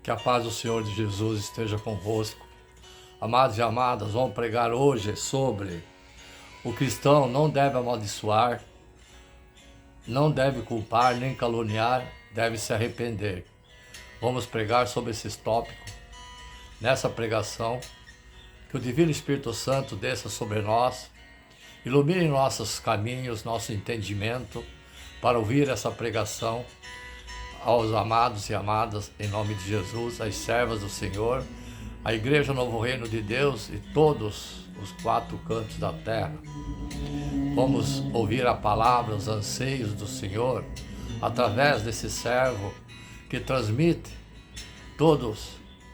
Que a paz do Senhor de Jesus esteja convosco. Amados e amadas, vamos pregar hoje sobre o cristão não deve amaldiçoar, não deve culpar nem caluniar, deve se arrepender. Vamos pregar sobre esses tópicos. Nessa pregação, que o Divino Espírito Santo desça sobre nós, ilumine nossos caminhos, nosso entendimento, para ouvir essa pregação aos amados e amadas, em nome de Jesus, as servas do Senhor, a Igreja Novo Reino de Deus e todos os quatro cantos da terra. Vamos ouvir a palavra, os anseios do Senhor, através desse servo que transmite todos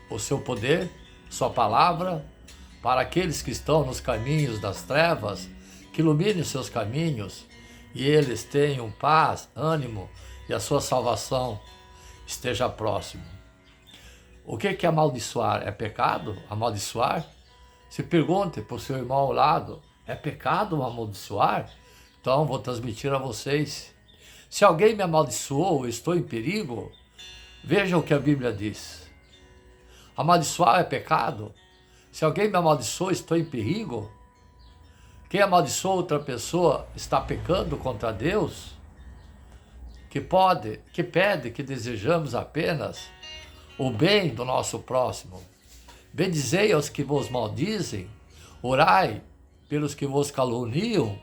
o seu poder, sua palavra, para aqueles que estão nos caminhos das trevas, que ilumine os seus caminhos e eles tenham paz, ânimo e a sua salvação esteja próximo. O que é amaldiçoar? É pecado amaldiçoar? Se pergunte para o seu irmão ao lado, é pecado amaldiçoar? Então vou transmitir a vocês. Se alguém me amaldiçoou, eu estou em perigo, vejam o que a Bíblia diz. Amaldiçoar é pecado? Se alguém me amaldiçoou, estou em perigo? Quem amaldiçoa outra pessoa está pecando contra Deus? Que pede que desejamos apenas o bem do nosso próximo. Bendizei aos que vos maldizem, orai pelos que vos caluniam.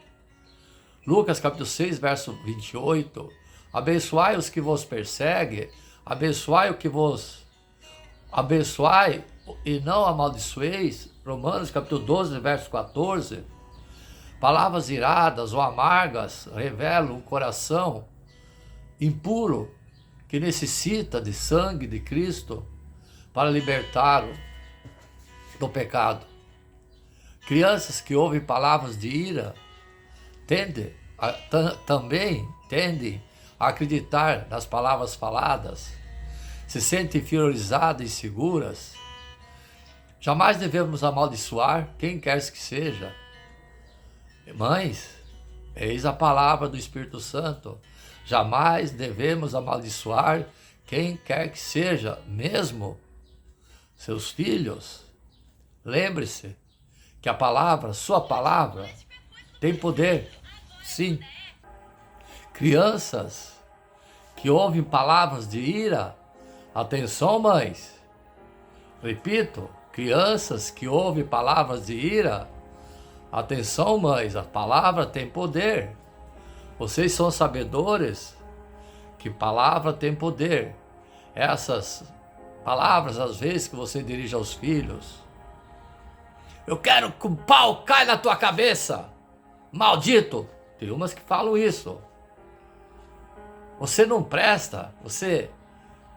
Lucas capítulo 6, verso 28. Abençoai os que vos perseguem, abençoai e não amaldiçoeis. Romanos capítulo 12, verso 14. Palavras iradas ou amargas revelam um coração impuro que necessita de sangue de Cristo para libertá-lo do pecado. Crianças que ouvem palavras de ira também tendem a acreditar nas palavras faladas, se sentem inferiorizadas e inseguras. Jamais devemos amaldiçoar quem quer que seja. Mães, eis a palavra do Espírito Santo. Jamais devemos amaldiçoar quem quer que seja, mesmo seus filhos. Lembre-se que a palavra, sua palavra, tem poder. Sim. Crianças que ouvem palavras de ira, atenção, mães. Repito, crianças que ouvem palavras de ira, atenção, mães, a palavra tem poder. Vocês são sabedores que palavra tem poder. Essas palavras, às vezes, que você dirige aos filhos. Eu quero que um pau caia na tua cabeça, maldito. Tem umas que falam isso. Você não presta, você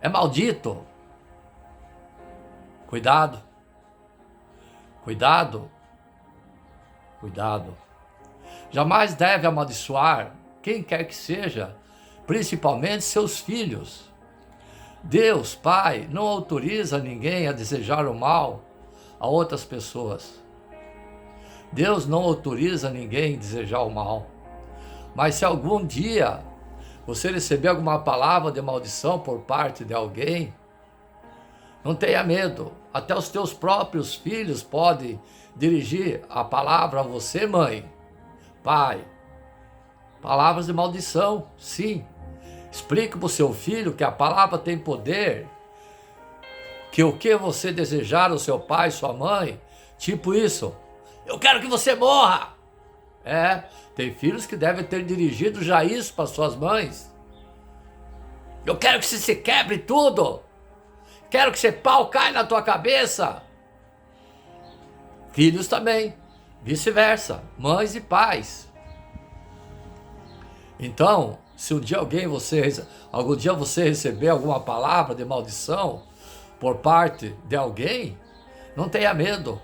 é maldito. Cuidado. Cuidado. Cuidado. Jamais deve amaldiçoar quem quer que seja, principalmente seus filhos. Deus, Pai, não autoriza ninguém a desejar o mal a outras pessoas. Deus não autoriza ninguém a desejar o mal. Mas se algum dia você receber alguma palavra de maldição por parte de alguém, não tenha medo. Até os teus próprios filhos podem dirigir a palavra a você, mãe, pai. Palavras de maldição, sim. Explique para o seu filho que a palavra tem poder, que o que você desejar ao seu pai, sua mãe, tipo isso, eu quero que você morra. Tem filhos que devem ter dirigido já isso para suas mães. Eu quero que você se quebre tudo. Quero que esse pau caia na tua cabeça. Filhos também, vice-versa, mães e pais. Então, se algum dia você receber alguma palavra de maldição por parte de alguém, não tenha medo,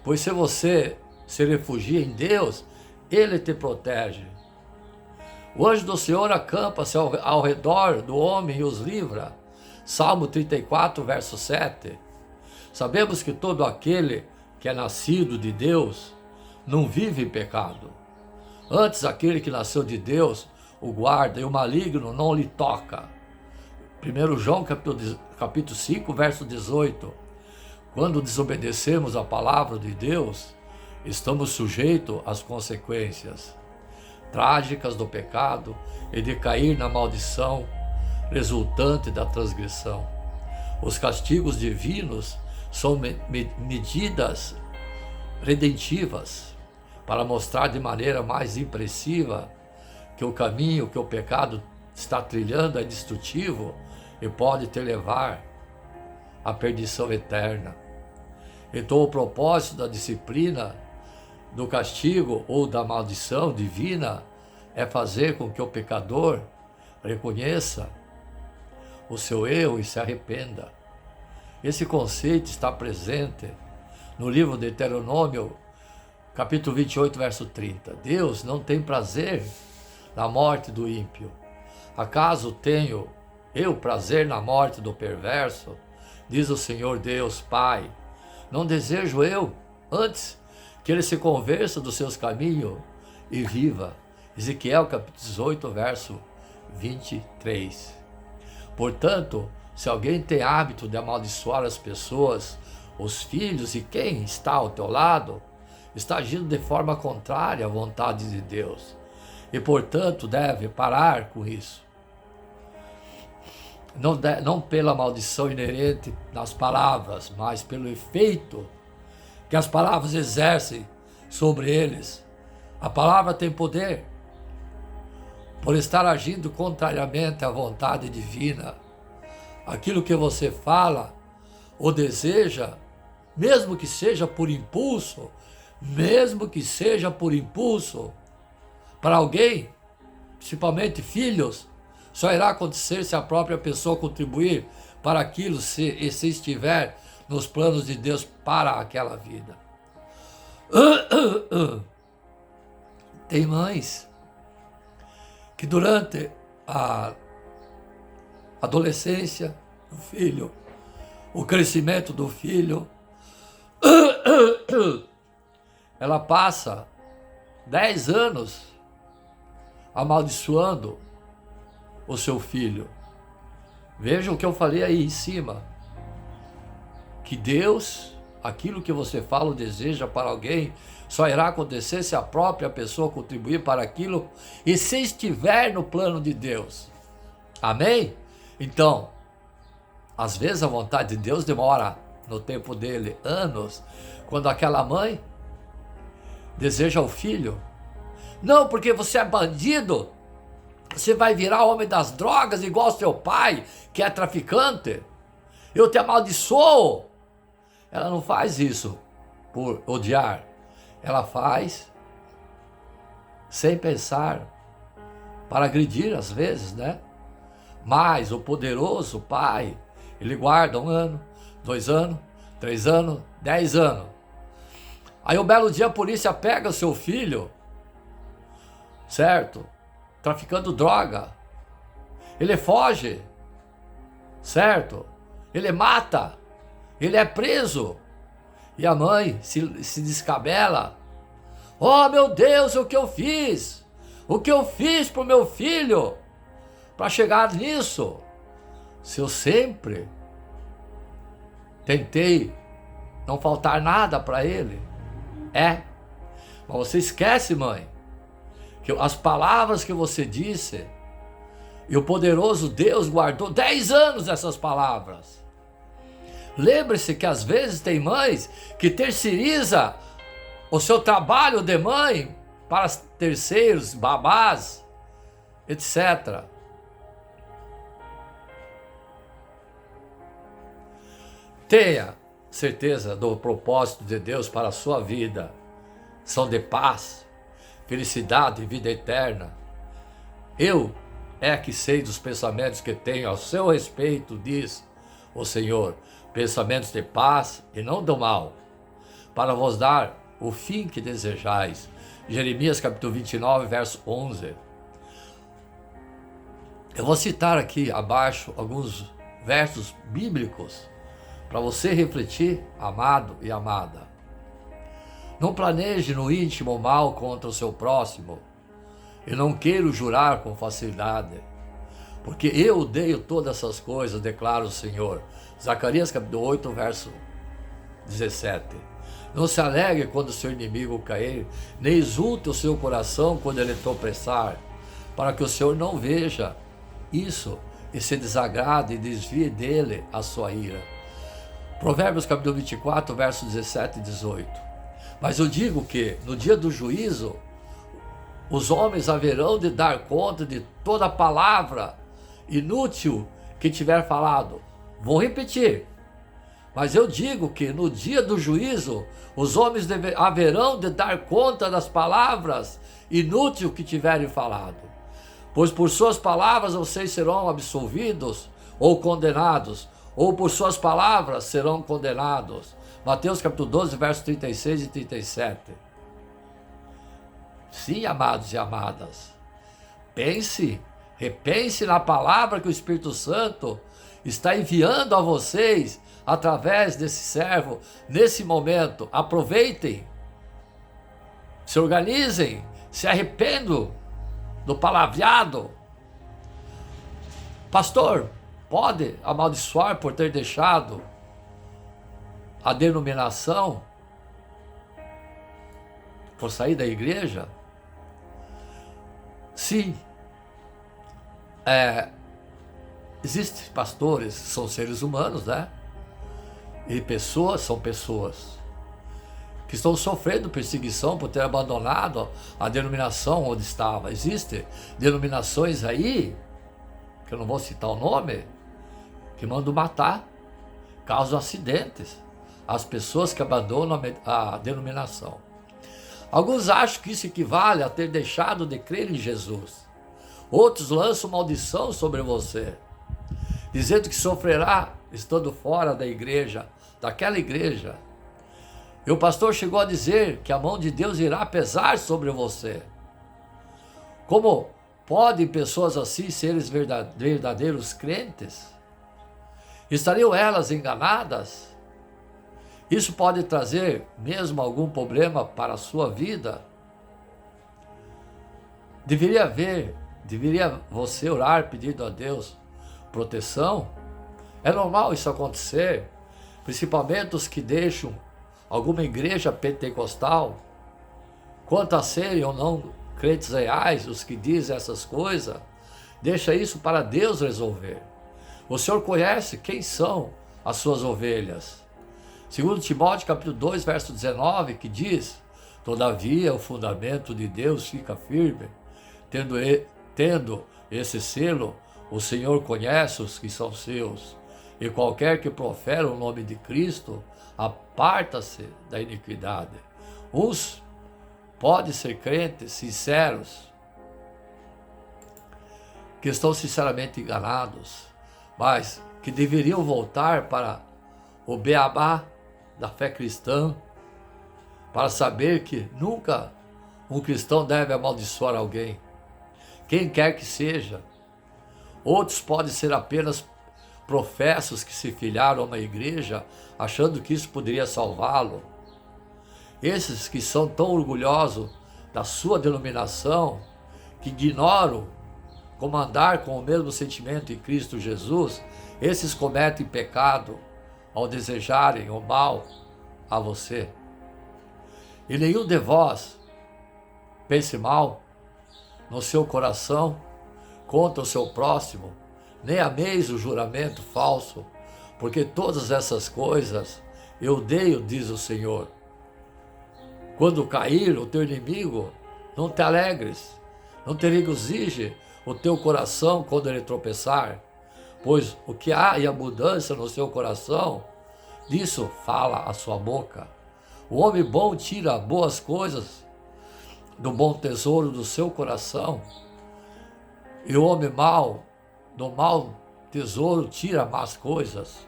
pois se você se refugia em Deus, Ele te protege. O anjo do Senhor acampa-se ao redor do homem e os livra. Salmo 34, verso 7. Sabemos que todo aquele que é nascido de Deus não vive em pecado. Antes, aquele que nasceu de Deus o guarda e o maligno não lhe toca. 1 João capítulo 5, verso 18. Quando desobedecemos a palavra de Deus, estamos sujeitos às consequências trágicas do pecado e de cair na maldição resultante da transgressão. Os castigos divinos são medidas redentivas para mostrar de maneira mais impressiva que o caminho que o pecado está trilhando é destrutivo e pode te levar à perdição eterna. Então o propósito da disciplina, do castigo ou da maldição divina é fazer com que o pecador reconheça o seu erro e se arrependa. Esse conceito está presente no livro de Deuteronômio, capítulo 28, verso 30. Deus não tem prazer na morte do ímpio. Acaso tenho eu prazer na morte do perverso? Diz o Senhor Deus, Pai. Não desejo eu, antes, que ele se conversa dos seus caminhos e viva. Ezequiel capítulo 18, verso 23. Portanto, se alguém tem hábito de amaldiçoar as pessoas, os filhos e quem está ao teu lado, está agindo de forma contrária à vontade de Deus. E, portanto, deve parar com isso. Não pela maldição inerente nas palavras, mas pelo efeito que as palavras exercem sobre eles. A palavra tem poder. Por estar agindo contrariamente à vontade divina, aquilo que você fala ou deseja, mesmo que seja por impulso, para alguém, principalmente filhos, só irá acontecer se a própria pessoa contribuir para aquilo, se estiver nos planos de Deus para aquela vida. Tem mães que durante a adolescência do filho, o crescimento do filho, ela passa 10 anos amaldiçoando o seu filho. Veja o que eu falei aí em cima, que Deus, aquilo que você fala ou deseja para alguém, só irá acontecer se a própria pessoa contribuir para aquilo e se estiver no plano de Deus. Amém? Então, às vezes a vontade de Deus demora no tempo dele anos, quando aquela mãe deseja o filho. Não, porque você é bandido, você vai virar homem das drogas igual seu pai, que é traficante. Eu te amaldiçoo. Ela não faz isso por odiar. Ela faz sem pensar, para agredir às vezes, né? Mas o poderoso Pai, ele guarda 1 ano, 2 anos, 3 anos, 10 anos. Aí um belo dia a polícia pega o seu filho, certo? Traficando droga. Ele foge, certo? Ele mata, ele é preso. E a mãe se descabela. Oh, meu Deus, o que eu fiz? O que eu fiz pro meu filho para chegar nisso? Se eu sempre tentei não faltar nada para ele. Mas você esquece, mãe, que as palavras que você disse, e o poderoso Deus guardou 10 anos essas palavras. Lembre-se que às vezes tem mães que terceiriza o seu trabalho de mãe para terceiros, babás, etc. Tenha certeza do propósito de Deus para a sua vida. São de paz, felicidade e vida eterna. Eu é que sei dos pensamentos que tenho ao seu respeito, diz o Senhor, pensamentos de paz e não do mal, para vos dar o fim que desejais. Jeremias capítulo 29, verso 11. Eu vou citar aqui abaixo alguns versos bíblicos para você refletir, amado e amada. Não planeje no íntimo mal contra o seu próximo, e não queira jurar com facilidade. porque eu odeio todas essas coisas, declara o Senhor. Zacarias capítulo 8, verso 17. Não se alegre quando seu inimigo cair, nem exulte o seu coração quando ele tropeçar, para que o Senhor não veja isso e se desagrade e desvie dele a sua ira. Provérbios capítulo 24, verso 17 e 18. Mas eu digo que no dia do juízo, os homens haverão de dar conta de toda palavra inútil que tiver falado. Vou repetir. Mas eu digo que no dia do juízo, os homens haverão de dar conta das palavras inúteis que tiverem falado. Pois por suas palavras vocês serão absolvidos ou condenados, ou por suas palavras serão condenados. Mateus capítulo 12, versos 36 e 37. Sim, amados e amadas, repense na palavra que o Espírito Santo está enviando a vocês através desse servo, nesse momento. Aproveitem, se organizem, se arrependam do palavreado. Pastor, pode amaldiçoar por ter deixado a denominação, por sair da igreja? Sim. Existem pastores, são seres humanos, né? E pessoas são pessoas que estão sofrendo perseguição por ter abandonado a denominação onde estava. Existem denominações aí, que eu não vou citar o nome, que mandam matar, causam acidentes, as pessoas que abandonam a denominação. Alguns acham que isso equivale a ter deixado de crer em Jesus. Outros lançam maldição sobre você, dizendo que sofrerá estando fora da igreja, daquela igreja. E o pastor chegou a dizer que a mão de Deus irá pesar sobre você. Como podem pessoas assim serem verdadeiros crentes? Estariam elas enganadas? Isso pode trazer mesmo algum problema para a sua vida? Deveria você orar pedindo a Deus proteção? É normal isso acontecer, principalmente os que deixam alguma igreja pentecostal. Quanto a serem ou não crentes reais, os que dizem essas coisas, deixa isso para Deus resolver. O Senhor conhece quem são as suas ovelhas. Segundo Timóteo capítulo 2, verso 19, que diz: todavia o fundamento de Deus fica firme, tendo esse selo, o Senhor conhece os que são seus, e qualquer que profere o nome de Cristo, aparta-se da iniquidade. Uns podem ser crentes sinceros, que estão sinceramente enganados, mas que deveriam voltar para o beabá da fé cristã, para saber que nunca um cristão deve amaldiçoar alguém, quem quer que seja. Outros podem ser apenas professos que se filiaram a uma igreja, achando que isso poderia salvá-lo. Esses que são tão orgulhosos da sua denominação, que ignoram como andar com o mesmo sentimento em Cristo Jesus, esses cometem pecado ao desejarem o mal a você. E nenhum de vós pense mal no seu coração contra o seu próximo, nem ameis o juramento falso, porque todas essas coisas eu odeio, diz o Senhor. Quando cair o teu inimigo, não te alegres, não te regozije o teu coração quando ele tropeçar, pois o que há em abundância no seu coração, disso fala a sua boca. O homem bom tira boas coisas do bom tesouro do seu coração, e o homem mau, do mau tesouro, tira más coisas.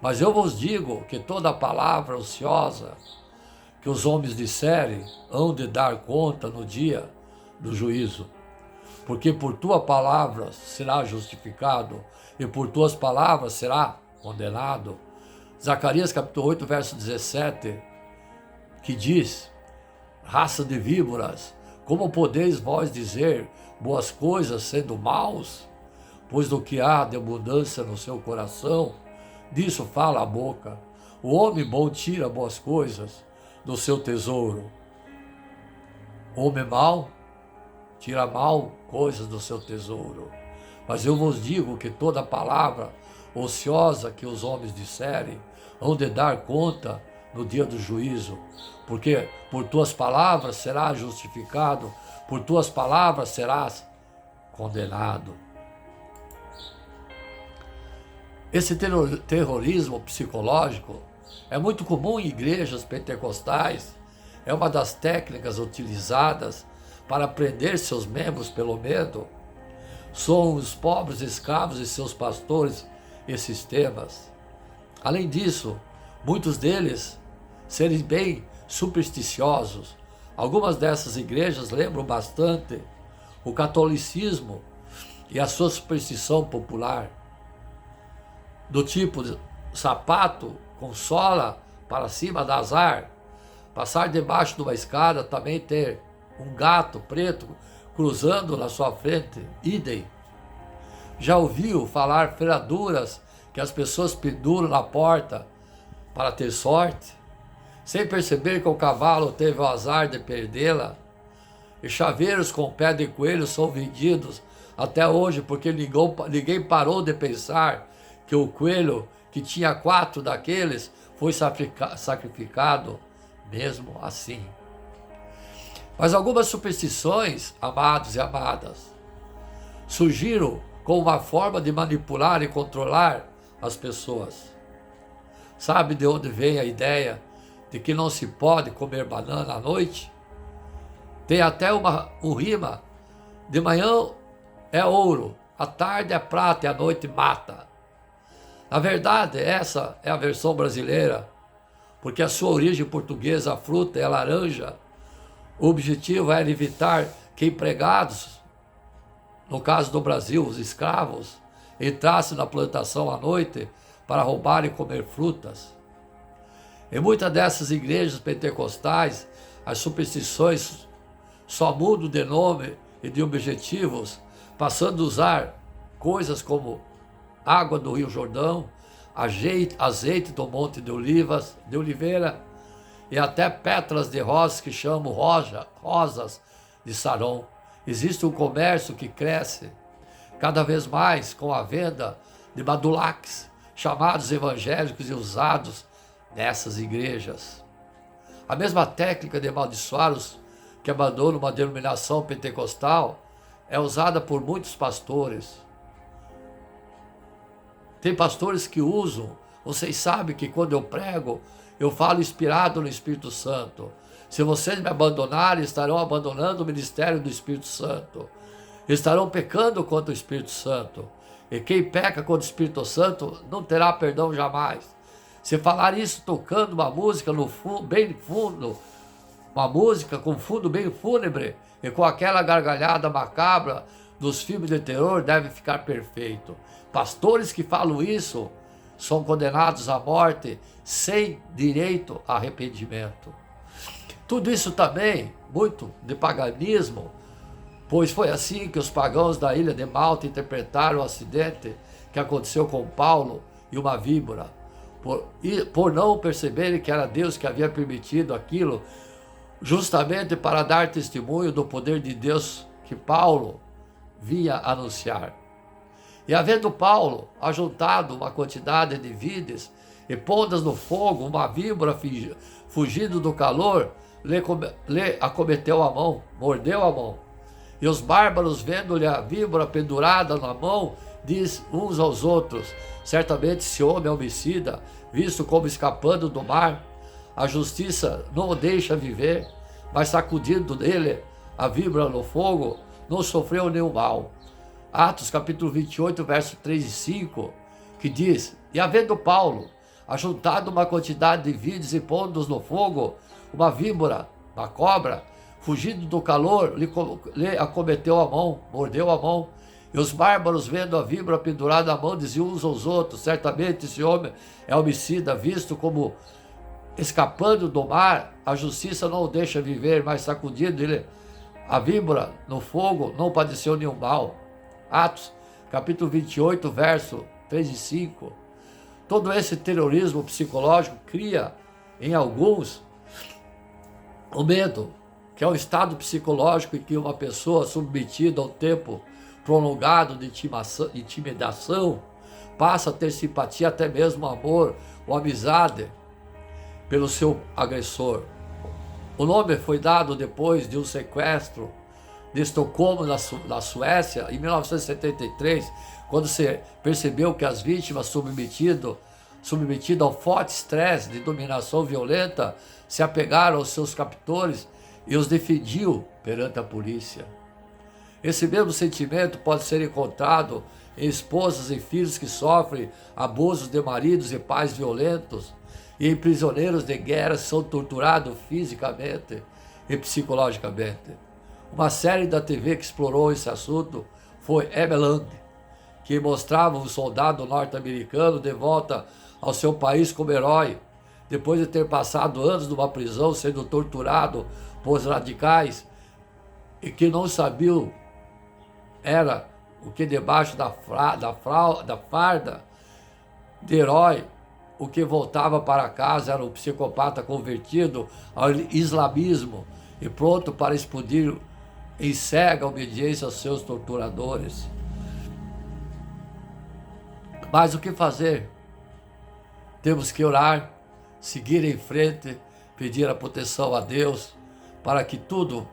Mas eu vos digo que toda palavra ociosa que os homens disserem, hão de dar conta no dia do juízo. Porque por tua palavra será justificado, e por tuas palavras será condenado. Zacarias capítulo 8, verso 17, que diz: raça de víboras, como podeis vós dizer boas coisas sendo maus? pois do que há de abundância no seu coração, disso fala a boca. O homem bom tira boas coisas do seu tesouro. O homem mau tira mal coisas do seu tesouro. Mas eu vos digo que toda palavra ociosa que os homens disserem, hão de dar conta no dia do juízo, porque por tuas palavras serás justificado, por tuas palavras serás condenado. Esse terrorismo psicológico é muito comum em igrejas pentecostais, é uma das técnicas utilizadas para prender seus membros pelo medo. São os pobres escravos de seus pastores e sistemas. Além disso, muitos deles serem bem supersticiosos. Algumas dessas igrejas lembram bastante o catolicismo e a sua superstição popular, do tipo de sapato com sola para cima da azar, passar debaixo de uma escada, também ter um gato preto cruzando na sua frente, idem. Já ouviu falar feraduras que as pessoas penduram na porta para ter sorte, sem perceber que o cavalo teve o azar de perdê-la? E chaveiros com pé de coelho são vendidos até hoje porque ninguém parou de pensar que o coelho, que tinha 4 daqueles, foi sacrificado mesmo assim. Mas algumas superstições, amados e amadas, surgiram como uma forma de manipular e controlar as pessoas. Sabe de onde vem a ideia de que não se pode comer banana à noite? Tem até uma rima: de manhã é ouro, à tarde é prata e à noite mata. Na verdade, essa é a versão brasileira, porque a sua origem portuguesa, a fruta é a laranja. O objetivo era evitar que empregados, no caso do Brasil, os escravos, entrassem na plantação à noite para roubar e comer frutas. Em muitas dessas igrejas pentecostais, as superstições só mudam de nome e de objetivos, passando a usar coisas como água do Rio Jordão, azeite do Monte de Oliveira, e até pétalas de rosas que chamam rosas de Saron. Existe um comércio que cresce cada vez mais com a venda de badulaques, chamados evangélicos e usados nessas igrejas. A mesma técnica de amaldiçoar os que abandonam uma denominação pentecostal é usada por muitos pastores. Tem pastores que usam, vocês sabem que quando eu prego, eu falo inspirado no Espírito Santo. Se vocês me abandonarem, estarão abandonando o ministério do Espírito Santo. Estarão pecando contra o Espírito Santo. E quem peca contra o Espírito Santo não terá perdão jamais. Se falar isso tocando uma música no fundo, bem fundo, uma música com fundo bem fúnebre e com aquela gargalhada macabra dos filmes de terror, deve ficar perfeito. Pastores que falam isso são condenados à morte sem direito a arrependimento. Tudo isso também, muito de paganismo, pois foi assim que os pagãos da ilha de Malta interpretaram o acidente que aconteceu com Paulo e uma víbora, por não perceberem que era Deus que havia permitido aquilo, justamente para dar testemunho do poder de Deus que Paulo vinha anunciar. E havendo Paulo ajuntado uma quantidade de vides e pondo-as no fogo, uma víbora fugindo do calor, lhe acometeu a mão, mordeu a mão. E os bárbaros, vendo-lhe a víbora pendurada na mão, diz uns aos outros: certamente esse homem é homicida, visto como escapando do mar. A justiça não o deixa viver, mas sacudindo dele a víbora no fogo, não sofreu nenhum mal. Atos capítulo 28, verso 3 e 5, que diz: e havendo Paulo ajuntado uma quantidade de vides e pondo-os no fogo, uma víbora, uma cobra, fugindo do calor, lhe acometeu a mão, mordeu a mão. E os bárbaros, vendo a víbora pendurada à mão, diziam uns aos outros: certamente esse homem é homicida, visto como escapando do mar, a justiça não o deixa viver, mas sacudindo ele a víbora no fogo, não padeceu nenhum mal. Atos capítulo 28, verso 3 e 5. Todo esse terrorismo psicológico cria em alguns o medo, que é o estado psicológico em que uma pessoa submetida a um tempo prolongado de intimidação passa a ter simpatia, até mesmo amor ou amizade pelo seu agressor. O nome foi dado depois de um sequestro de Estocolmo, na Suécia, em 1973, quando se percebeu que as vítimas submetidas ao forte estresse de dominação violenta se apegaram aos seus captores e os defendiam perante a polícia. Esse mesmo sentimento pode ser encontrado em esposas e filhos que sofrem abusos de maridos e pais violentos, e em prisioneiros de guerra que são torturados fisicamente e psicologicamente. Uma série da TV que explorou esse assunto foi Homeland, que mostrava um soldado norte-americano de volta ao seu país como herói, depois de ter passado anos numa prisão sendo torturado por radicais e que não sabiam era o que debaixo da farda de herói, o que voltava para casa era um psicopata convertido ao islamismo e pronto para explodir em cega obediência aos seus torturadores. Mas o que fazer? Temos que orar, seguir em frente, pedir a proteção a Deus para que tudo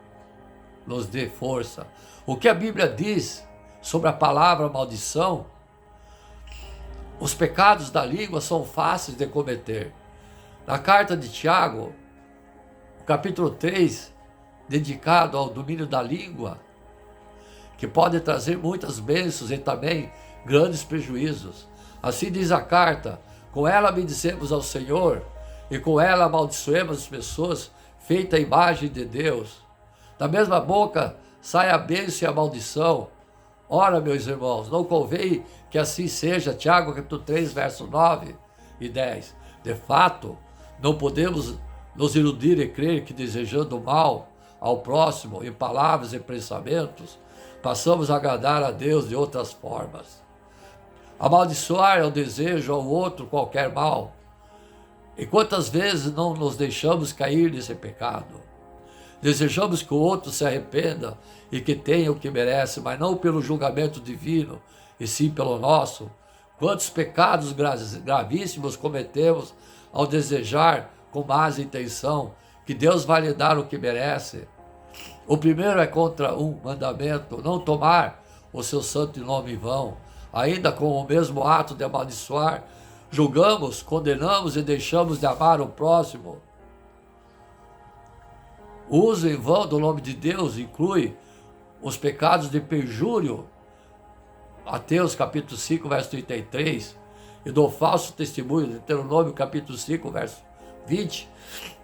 nos dê força. O que a Bíblia diz sobre a palavra maldição? Os pecados da língua são fáceis de cometer. Na carta de Tiago, capítulo 3, dedicado ao domínio da língua, que pode trazer muitas bênçãos e também grandes prejuízos. Assim diz a carta: com ela bendizemos ao Senhor e com ela amaldiçoemos as pessoas feitas à imagem de Deus. Da mesma boca sai a bênção e a maldição. Ora, meus irmãos, não convém que assim seja. Tiago capítulo 3, verso 9 e 10. De fato, não podemos nos iludir e crer que desejando mal ao próximo em palavras e pensamentos, passamos a agradar a Deus de outras formas. Amaldiçoar é o desejo ao outro qualquer mal. E quantas vezes não nos deixamos cair nesse pecado? Desejamos que o outro se arrependa e que tenha o que merece, mas não pelo julgamento divino, e sim pelo nosso. Quantos pecados gravíssimos cometemos ao desejar com más intenção que Deus vai lhe dar o que merece. O primeiro é contra um mandamento: não tomar o seu santo nome em vão. Ainda com o mesmo ato de amaldiçoar, julgamos, condenamos e deixamos de amar o próximo. O uso em vão do nome de Deus inclui os pecados de perjúrio, Mateus capítulo 5, verso 33, e do falso testemunho, Deuteronômio capítulo 5, verso 20,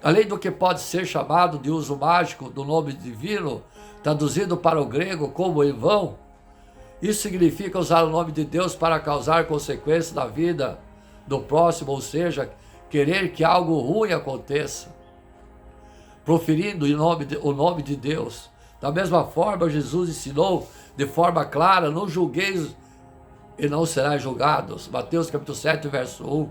além do que pode ser chamado de uso mágico do nome divino, traduzido para o grego como em vão. Isso significa usar o nome de Deus para causar consequências na vida do próximo, ou seja, querer que algo ruim aconteça, proferindo o nome de Deus. Da mesma forma, Jesus ensinou de forma clara: não julgueis e não serás julgados. Mateus capítulo 7, verso 1.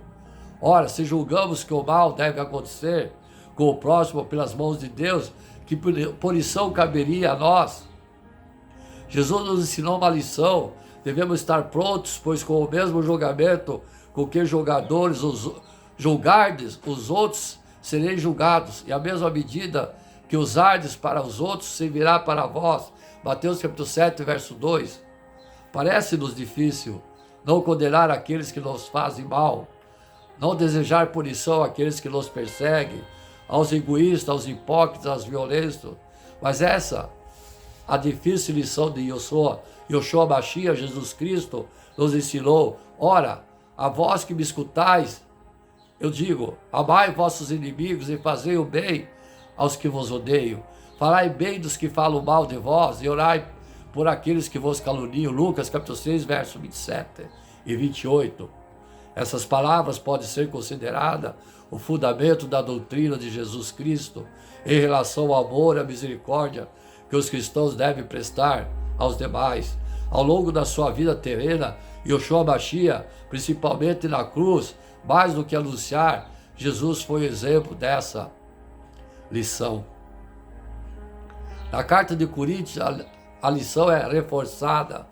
Ora, se julgamos que o mal deve acontecer com o próximo pelas mãos de Deus, que punição caberia a nós? Jesus nos ensinou uma lição: devemos estar prontos, pois com o mesmo julgamento com que julgardes os outros, sereis julgados, e a mesma medida que usardes para os outros servirá para vós. Mateus capítulo 7, verso 2. Parece-nos difícil não condenar aqueles que nos fazem mal, não desejar punição àqueles que nos perseguem, aos egoístas, aos hipócritas, aos violentos, mas essa a difícil lição de Yoshua Mashiach, Jesus Cristo, nos ensinou: ora, a vós que me escutais, eu digo, amai vossos inimigos e fazei o bem aos que vos odeiam. Falai bem dos que falam mal de vós e orai por aqueles que vos caluniam. Lucas capítulo 6, verso 27 e 28. Essas palavras podem ser consideradas o fundamento da doutrina de Jesus Cristo em relação ao amor e à misericórdia que os cristãos devem prestar aos demais. ao longo da sua vida terrena, Yoshua Mashiach, principalmente na cruz, mais do que anunciar, Jesus foi exemplo dessa lição. Na carta de Coríntios, a lição é reforçada.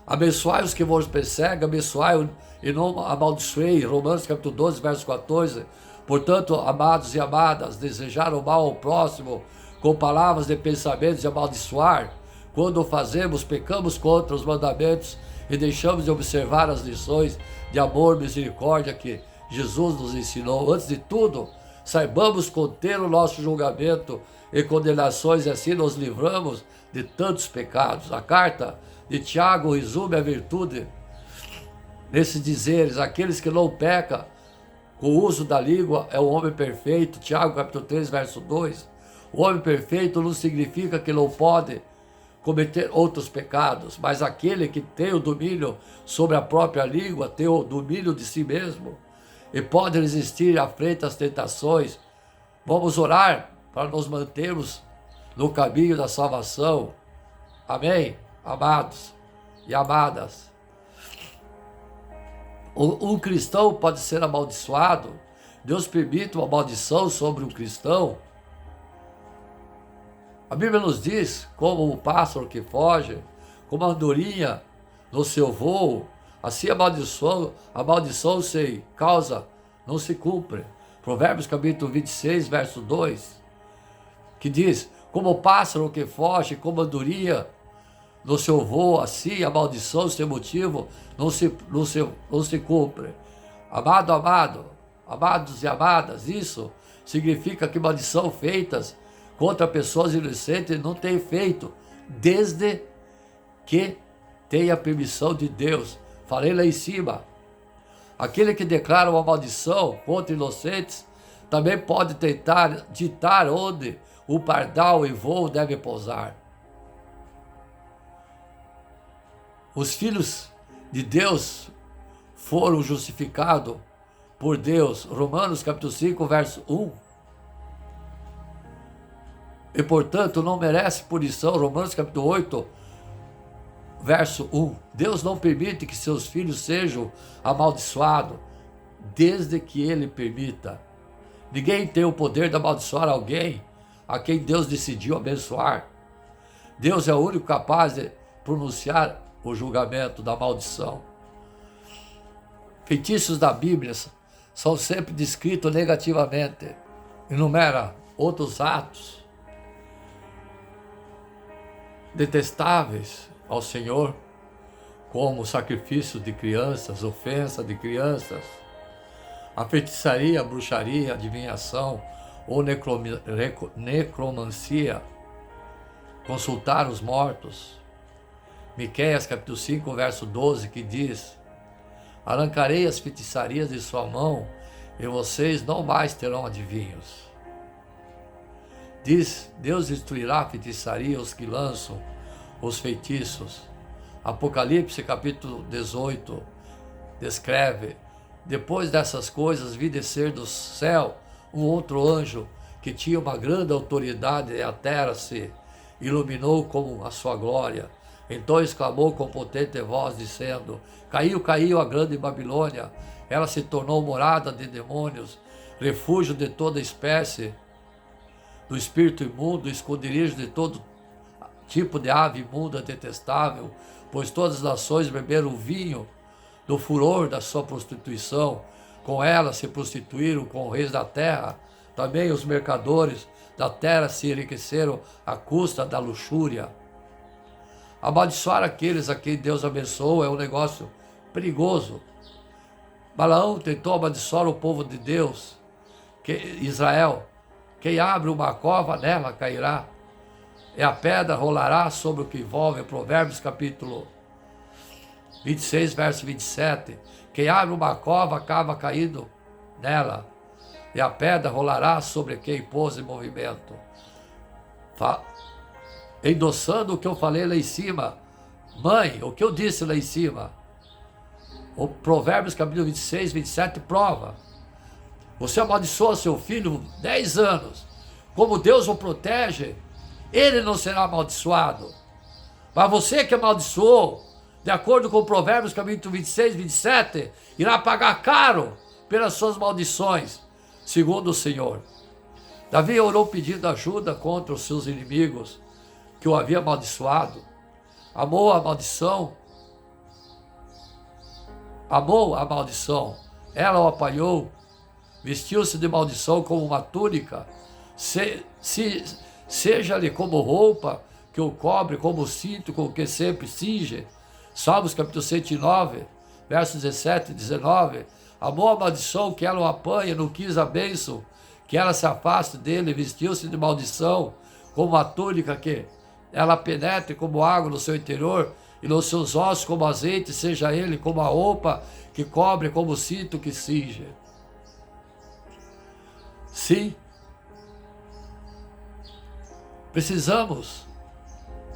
Abençoai os que vos perseguem, abençoai e não amaldiçoei. Romanos capítulo 12, verso 14. Portanto, amados e amadas, desejar o mal ao próximo, com palavras de pensamentos de amaldiçoar. Quando o fazemos, pecamos contra os mandamentos e deixamos de observar as lições de amor e misericórdia que Jesus nos ensinou. Antes de tudo, saibamos conter o nosso julgamento e condenações, e assim nos livramos de tantos pecados. A carta de Tiago resume a virtude nesses dizeres: aqueles que não pecam com o uso da língua é o homem perfeito. Tiago capítulo 3, verso 2. O homem perfeito não significa que não pode cometer outros pecados, mas aquele que tem o domínio sobre a própria língua tem o domínio de si mesmo e pode resistir à frente às tentações. Vamos orar para nos mantermos no caminho da salvação. Amém, amados e amadas. Um cristão pode ser amaldiçoado. Deus permite uma maldição sobre um cristão. A Bíblia nos diz, como o pássaro que foge, como a andorinha no seu voo, assim a maldição sem causa não se cumpre. Provérbios capítulo 26, verso 2, que diz: como o pássaro que foge, como a andorinha no seu voo, assim a maldição sem motivo não se cumpre. Amados e amadas, isso significa que maldição feitas contra pessoas inocentes não tem efeito, desde que tenha permissão de Deus. Falei lá em cima. Aquele que declara uma maldição contra inocentes também pode tentar ditar onde o pardal em voo deve pousar. Os filhos de Deus foram justificados por Deus. Romanos capítulo 5, verso 1. E, portanto, não merece punição. Romanos capítulo 8, verso 1. Deus não permite que seus filhos sejam amaldiçoados, desde que Ele permita. Ninguém tem o poder de amaldiçoar alguém a quem Deus decidiu abençoar. Deus é o único capaz de pronunciar o julgamento da maldição. Feitiços da Bíblia são sempre descritos negativamente. Enumera outros atos detestáveis ao Senhor, como sacrifício de crianças, ofensa de crianças, a feitiçaria, a bruxaria, a adivinhação ou necromancia, consultar os mortos. Miqueias capítulo 5, verso 12, que diz: arrancarei as feitiçarias de sua mão e vocês não mais terão adivinhos. Diz: Deus destruirá a feitiçaria, os que lançam os feitiços. Apocalipse capítulo 18 descreve: depois dessas coisas vi descer do céu um outro anjo que tinha uma grande autoridade, e a terra se iluminou com a sua glória. Então exclamou com potente voz, dizendo: caiu, caiu a grande Babilônia, ela se tornou morada de demônios, refúgio de toda espécie do espírito imundo, esconderijo de todo tipo de ave imunda detestável, pois todas as nações beberam o vinho do furor da sua prostituição. Com ela se prostituíram com os reis da terra. Também os mercadores da terra se enriqueceram à custa da luxúria. Amaldiçoar aqueles a quem Deus abençoou é um negócio perigoso. Balaão tentou amaldiçoar o povo de Deus, Israel. Quem abre uma cova, nela cairá, e a pedra rolará sobre o que envolve. Provérbios capítulo 26, verso 27. Quem abre uma cova acaba caindo nela, e a pedra rolará sobre quem pôs em movimento. Endossando o que eu falei lá em cima. Mãe, o que eu disse lá em cima? O Provérbios capítulo 26, 27 prova. Você amaldiçoa seu filho 10 anos. Como Deus o protege, ele não será amaldiçoado. Mas você que amaldiçoou, de acordo com Provérbios capítulo 26, 27, irá pagar caro pelas suas maldições, segundo o Senhor. Davi orou pedindo ajuda contra os seus inimigos, que o havia amaldiçoado. Amou a maldição, ela o apanhou, vestiu-se de maldição como uma túnica, seja-lhe como roupa que o cobre, como cinto com que sempre cinge. Salmos capítulo 109, versos 17 e 19. Amou a maldição que ela o apanha, não quis a bênção, que ela se afaste dele, vestiu-se de maldição, como uma túnica que ela penetre como água no seu interior, e nos seus ossos como azeite, seja ele como a roupa que cobre, como o cinto que cinge. Sim,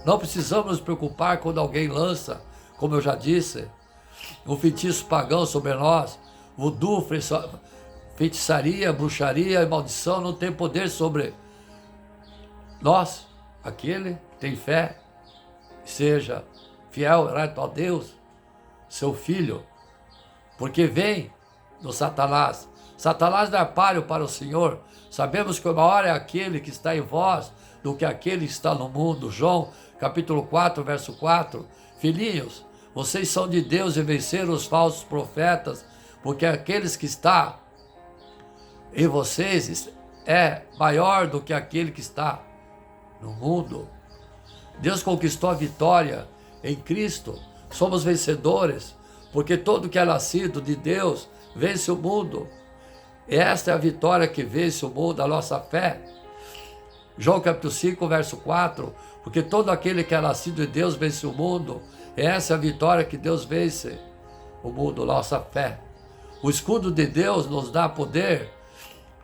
não precisamos nos preocupar quando alguém lança, como eu já disse, um feitiço pagão sobre nós. Voodoo, feitiçaria, bruxaria e maldição não tem poder sobre nós. Aquele que tem fé, seja fiel, reto a Deus, seu filho, porque vem do Satanás. Satanás não é páreo para o Senhor. Sabemos que o maior é aquele que está em vós do que aquele que está no mundo. João capítulo 4, verso 4. Filhinhos, vocês são de Deus e venceram os falsos profetas, porque aqueles que está em vocês é maior do que aquele que está no mundo. Deus conquistou a vitória em Cristo. Somos vencedores, porque todo que é nascido de Deus vence o mundo. E esta é a vitória que vence o mundo, a nossa fé. João capítulo 5, verso 4. Porque todo aquele que é nascido de Deus vence o mundo. E essa é a vitória que Deus vence o mundo, nossa fé. O escudo de Deus nos dá poder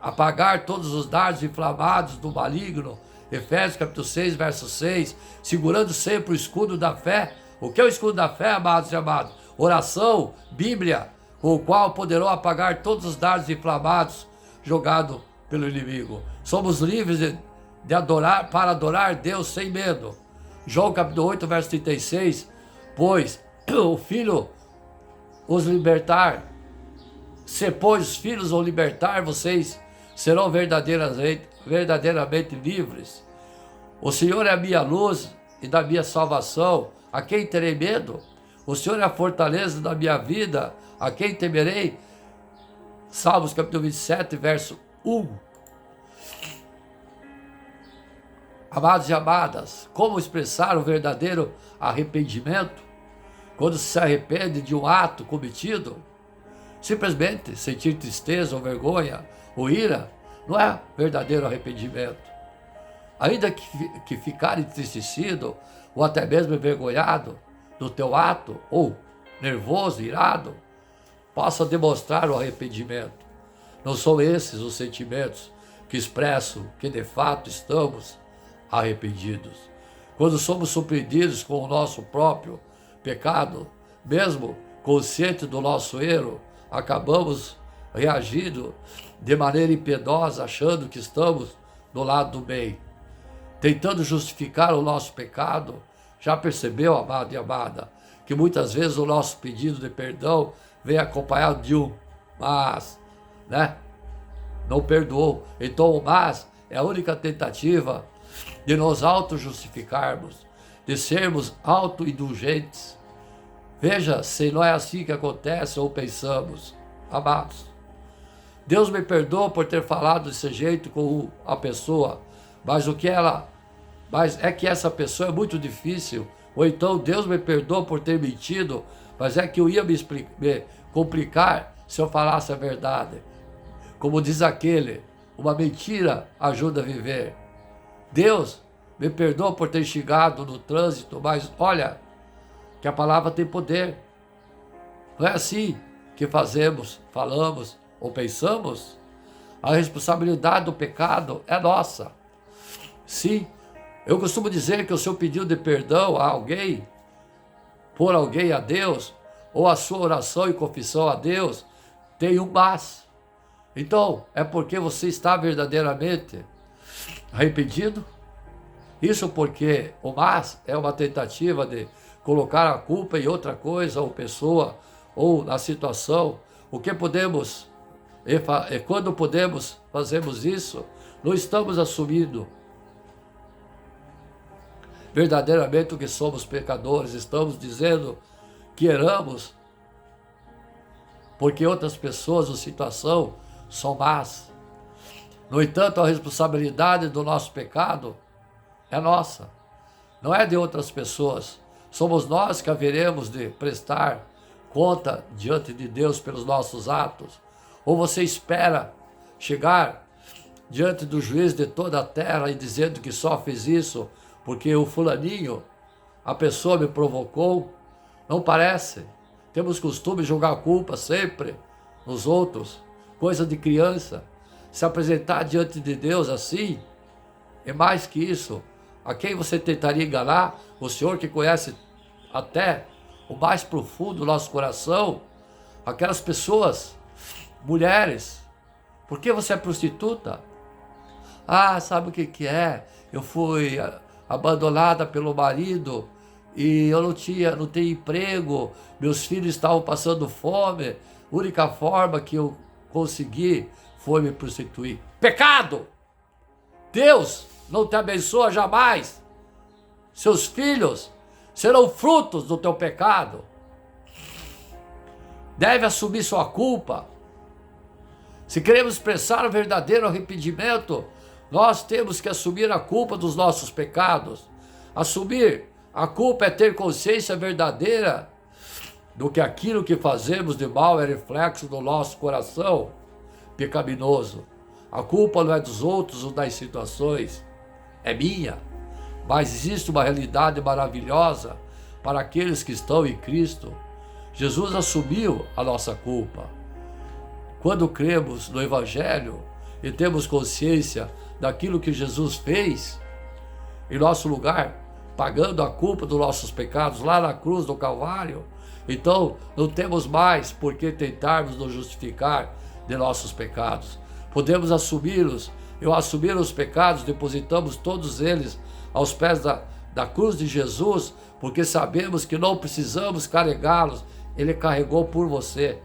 a apagar todos os dardos inflamados do maligno. Efésios capítulo 6, verso 6. Segurando sempre o escudo da fé. O que é o escudo da fé, amados e amados? Oração, Bíblia, com o qual poderão apagar todos os dardos inflamados jogados pelo inimigo. Somos livres de adorar, para adorar Deus sem medo. João capítulo 8, verso 36. Pois o Filho os libertar, se pois os filhos os libertar, vocês serão verdadeiramente livres. O Senhor é a minha luz e da minha salvação. A quem terei medo? O Senhor é a fortaleza da minha vida. A quem temerei? Salmos capítulo 27, verso 1. Amados e amadas, como expressar o verdadeiro arrependimento? Quando se arrepende de um ato cometido, simplesmente sentir tristeza ou vergonha ou ira, não é verdadeiro arrependimento. Ainda que ficar entristecido ou até mesmo envergonhado do teu ato, ou nervoso, irado, possa demonstrar o arrependimento. Não são esses os sentimentos que expressam que de fato estamos arrependidos. Quando somos surpreendidos com o nosso próprio pecado, mesmo consciente do nosso erro, acabamos reagindo de maneira impiedosa, achando que estamos do lado do bem, tentando justificar o nosso pecado. Já percebeu, amado e amada, que muitas vezes o nosso pedido de perdão vem acompanhado de um mas, né? Não perdoou. Então o mas é a única tentativa de nos auto-justificarmos, de sermos auto-indulgentes. Veja se não é assim que acontece ou pensamos, amados. Deus me perdoa por ter falado desse jeito com a pessoa, mas é que essa pessoa é muito difícil. Ou então Deus me perdoa por ter mentido, mas é que eu ia me complicar se eu falasse a verdade. Como diz aquele, uma mentira ajuda a viver. Deus me perdoa por ter xingado no trânsito, mas olha que a palavra tem poder. Não é assim que fazemos, falamos ou pensamos. A responsabilidade do pecado é nossa. Sim, eu costumo dizer que o seu pedido de perdão a alguém, por alguém a Deus, ou a sua oração e confissão a Deus, tem um mas. Então, é porque você está verdadeiramente arrependido? Isso porque o mas é uma tentativa de colocar a culpa em outra coisa, ou pessoa, ou na situação. O que podemos, e quando podemos, fazemos isso, não estamos assumindo verdadeiramente o que somos pecadores, estamos dizendo que erramos, porque outras pessoas ou situação são más. No entanto, a responsabilidade do nosso pecado é nossa, não é de outras pessoas. Somos nós que haveremos de prestar conta diante de Deus pelos nossos atos. Ou você espera chegar diante do juiz de toda a terra e dizendo que só fez isso porque o fulaninho, a pessoa me provocou? Não parece. Temos costume de jogar a culpa sempre nos outros, coisa de criança. Se apresentar diante de Deus assim, é mais que isso. A quem você tentaria enganar? O Senhor que conhece até o mais profundo do nosso coração. Aquelas pessoas, mulheres, por que você é prostituta? Ah, sabe o que é? Eu fui abandonada pelo marido e eu não tenho emprego, meus filhos estavam passando fome, a única forma que eu consegui foi me prostituir. Pecado! Deus não te abençoa jamais. Seus filhos serão frutos do teu pecado. Deve assumir sua culpa. Se queremos expressar o verdadeiro arrependimento, nós temos que assumir a culpa dos nossos pecados. Assumir a culpa é ter consciência verdadeira do que aquilo que fazemos de mal é reflexo do nosso coração pecaminoso. A culpa não é dos outros ou das situações, é minha. Mas existe uma realidade maravilhosa para aqueles que estão em Cristo. Jesus assumiu a nossa culpa. Quando cremos no Evangelho e temos consciência daquilo que Jesus fez em nosso lugar, pagando a culpa dos nossos pecados lá na cruz do Calvário, então não temos mais por que tentarmos nos justificar de nossos pecados. Podemos assumi-los. Eu assumir os pecados, depositamos todos eles aos pés da cruz de Jesus, porque sabemos que não precisamos carregá-los, Ele carregou por você.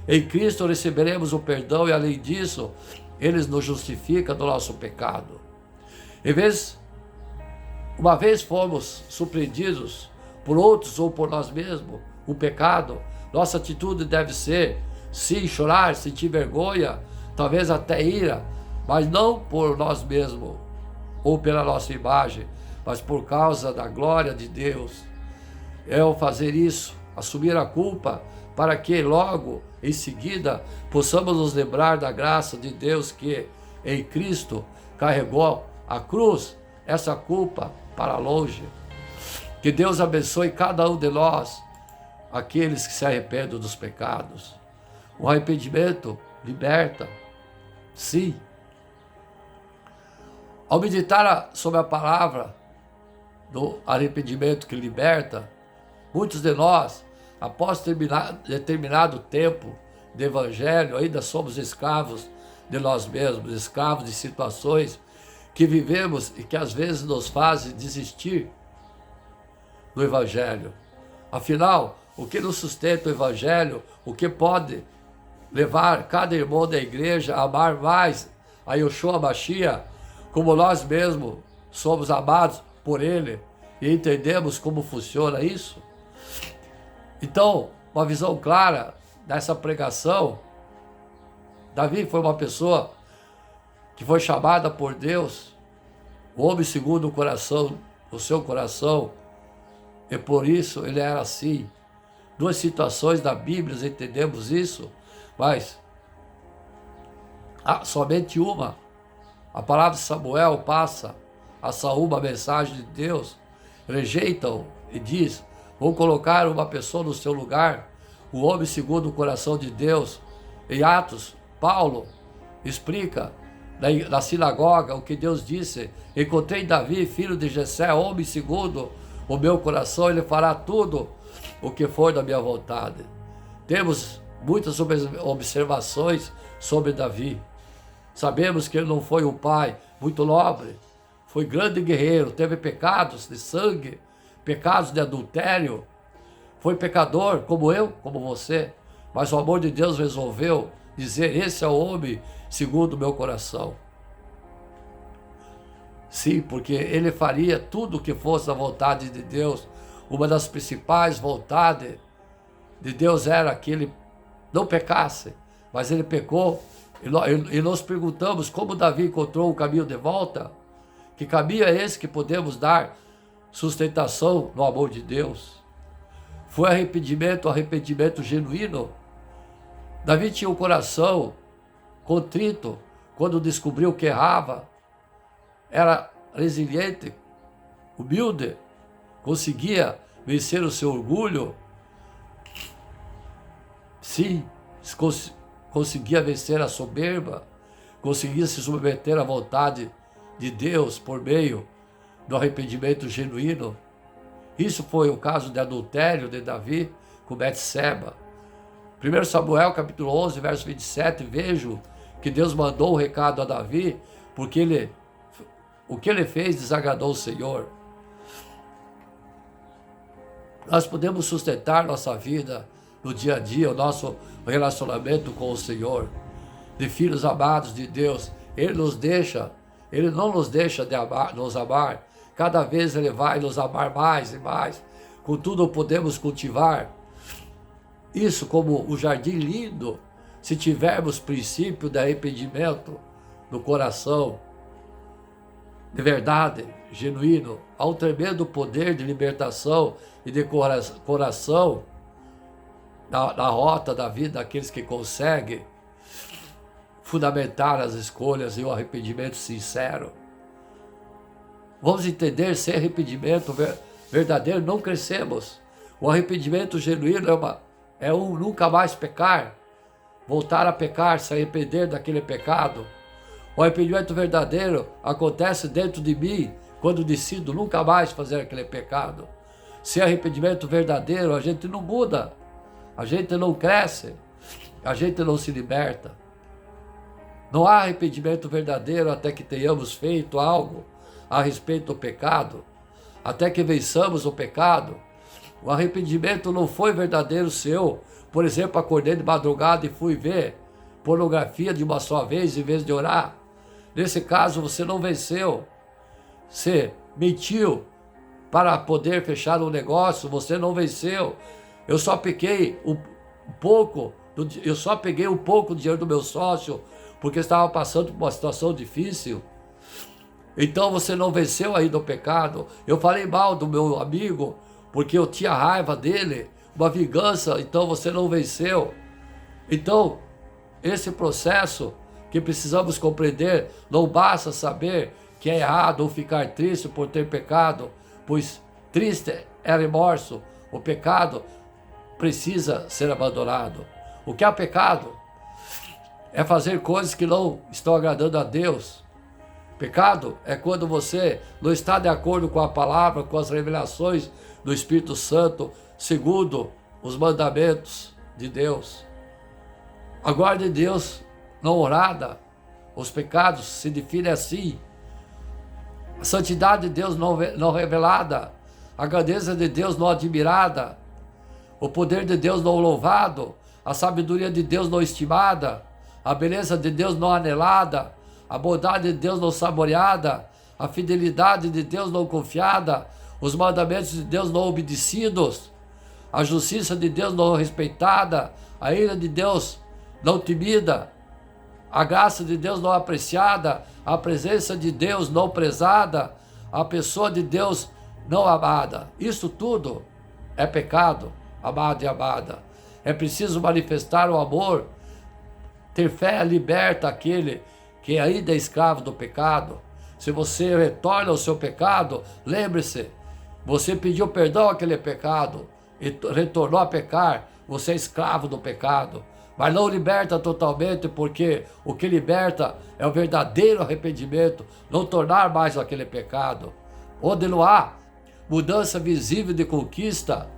Em Cristo receberemos o perdão e, além disso, Ele nos justifica do nosso pecado. Uma vez fomos surpreendidos por outros ou por nós mesmos, o pecado, nossa atitude deve ser, sim, chorar, sentir vergonha, talvez até ira, mas não por nós mesmos ou pela nossa imagem, mas por causa da glória de Deus. É ao fazer isso, assumir a culpa, para que logo em seguida possamos nos lembrar da graça de Deus que em Cristo carregou a cruz, essa culpa para longe. Que Deus abençoe cada um de nós, aqueles que se arrependem dos pecados. O arrependimento liberta, sim. Ao meditar sobre a palavra do arrependimento que liberta, muitos de nós, após determinado tempo de evangelho, ainda somos escravos de nós mesmos, escravos de situações que vivemos e que às vezes nos fazem desistir do evangelho. Afinal, o que nos sustenta o evangelho, o que pode levar cada irmão da igreja a amar mais a Yeshua Mashiach, como nós mesmos somos amados por Ele e entendemos como funciona isso? Então, uma visão clara dessa pregação. Davi foi uma pessoa que foi chamada por Deus, o homem segundo o coração, o seu coração, e por isso ele era assim. Duas situações da Bíblia entendemos isso, mas somente uma. A palavra de Samuel passa a Saul uma mensagem de Deus, rejeita-o e diz: vou colocar uma pessoa no seu lugar, o homem segundo o coração de Deus. Em Atos, Paulo explica na sinagoga o que Deus disse: encontrei Davi, filho de Jessé, homem segundo o meu coração, ele fará tudo o que for da minha vontade. Temos muitas observações sobre Davi. Sabemos que ele não foi um pai muito nobre, foi grande guerreiro, teve pecados de sangue, pecados de adultério, foi pecador como eu, como você, mas o amor de Deus resolveu dizer: esse é o homem segundo o meu coração. Sim, porque ele faria tudo o que fosse a vontade de Deus. Uma das principais vontades de Deus era que ele não pecasse, mas ele pecou. E nós perguntamos como Davi encontrou o caminho de volta. Que caminho é esse que podemos dar sustentação no amor de Deus? Foi arrependimento genuíno. Davi tinha um coração contrito quando descobriu que errava. Era resiliente, humilde, conseguia vencer o seu orgulho. Sim, conseguia vencer a soberba, conseguia se submeter à vontade de Deus por meio do arrependimento genuíno. Isso foi o caso de adultério de Davi com Betseba. 1 Samuel capítulo 11, verso 27, vejo que Deus mandou o recado a Davi, porque o que ele fez desagradou o Senhor. Nós podemos sustentar nossa vida no dia a dia, o nosso relacionamento com o Senhor, de filhos amados de Deus. Ele não nos deixa de nos amar. Cada vez Ele vai nos amar mais e mais. Contudo, podemos cultivar isso como um jardim lindo, se tivermos princípio de arrependimento no coração, de verdade, genuíno. Há um tremendo poder de libertação e de coração na rota da vida daqueles que conseguem fundamentar as escolhas e o arrependimento sincero. Vamos entender, sem arrependimento verdadeiro não crescemos. O arrependimento genuíno é nunca mais pecar, voltar a pecar, se arrepender daquele pecado. O arrependimento verdadeiro acontece dentro de mim quando decido nunca mais fazer aquele pecado. Sem arrependimento verdadeiro, a gente não muda, a gente não cresce, a gente não se liberta. Não há arrependimento verdadeiro até que tenhamos feito algo a respeito do pecado, até que vençamos o pecado. O arrependimento não foi verdadeiro seu. Por exemplo, acordei de madrugada e fui ver pornografia de uma só vez em vez de orar. Nesse caso, você não venceu. Você mentiu para poder fechar um negócio, você não venceu. Eu só peguei um pouco do dinheiro do meu sócio porque estava passando por uma situação difícil. Então você não venceu ainda o pecado. Eu falei mal do meu amigo porque eu tinha raiva dele, uma vingança, então você não venceu. Então, esse processo que precisamos compreender, não basta saber que é errado ou ficar triste por ter pecado, pois triste é remorso. O pecado precisa ser abandonado. O que é pecado? É fazer coisas que não estão agradando a Deus. Pecado é quando você não está de acordo com a palavra, com as revelações do Espírito Santo, segundo os mandamentos de Deus. A glória de Deus não orada, os pecados se definem assim. A santidade de Deus não revelada, a grandeza de Deus não admirada, o poder de Deus não louvado, a sabedoria de Deus não estimada, a beleza de Deus não anelada, a bondade de Deus não saboreada, a fidelidade de Deus não confiada, os mandamentos de Deus não obedecidos, a justiça de Deus não respeitada, a ira de Deus não temida, a graça de Deus não apreciada, a presença de Deus não prezada, a pessoa de Deus não amada. Isso tudo é pecado, amado e amada. É preciso manifestar o amor. Ter fé liberta aquele que ainda é escravo do pecado. Se você retorna ao seu pecado, lembre-se, você pediu perdão àquele pecado e retornou a pecar, você é escravo do pecado. Mas não liberta totalmente, porque o que liberta é o verdadeiro arrependimento, não tornar mais aquele pecado. Onde não há mudança visível de conquista,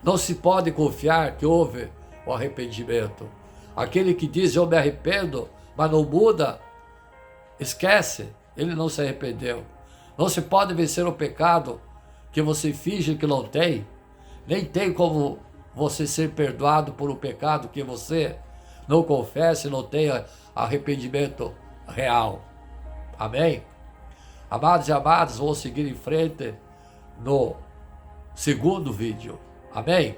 não se pode confiar que houve o arrependimento. Aquele que diz eu me arrependo, mas não muda, esquece, ele não se arrependeu. Não se pode vencer o pecado que você finge que não tem. Nem tem como você ser perdoado por um pecado que você não confessa e não tenha arrependimento real. Amém? Amados e amadas, vamos seguir em frente no segundo vídeo. Amém?